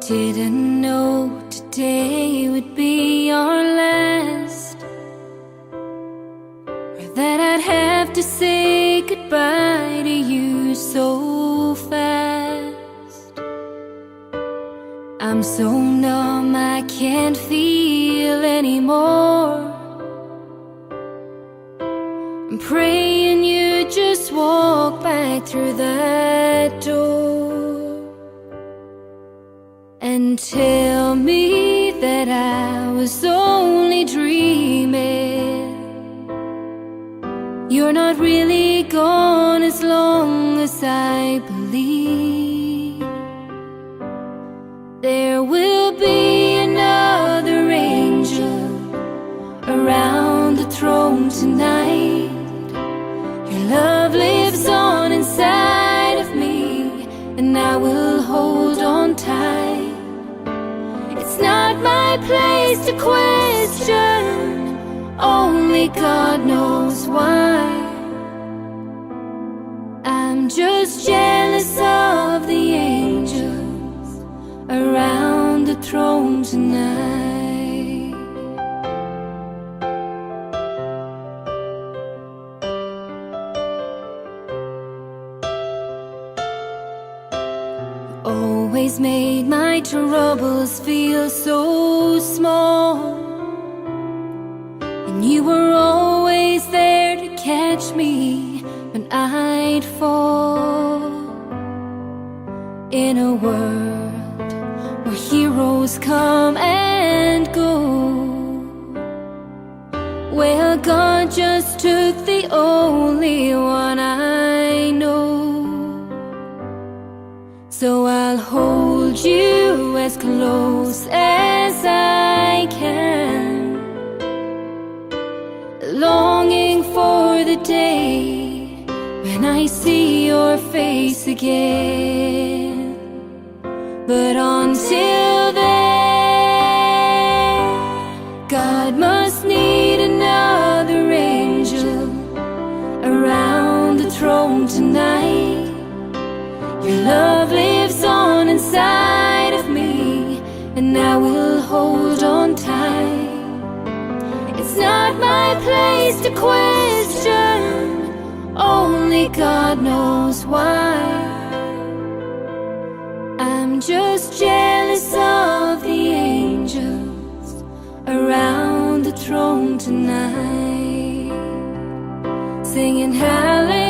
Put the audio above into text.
Didn't know today would be our last, or that I'd have to say goodbye to you so fast. I'm so numb I can't feel anymore. I'm praying you just walk back through that door and tell me that I was only dreaming. You're not really gone as long as I believe. There will be another angel around the throne tonight. Your love lives on inside of me, and I will hold on tight. It's not my place to question, only God knows why. I'm just jealous of the angels around the throne tonight. Always made my troubles feel so small, and you were always there to catch me when I'd fall. In a world where heroes come and go, well, God just took the only one I know. So I'll hold you as close as I can, longing for the day when I see your face again. But until then, God must need another angel around the throne tonight. Your love lives on inside of me, and I will hold on tight. It's not my place to question, only God knows why. I'm just jealous of the angels around the throne tonight, singing hallelujah.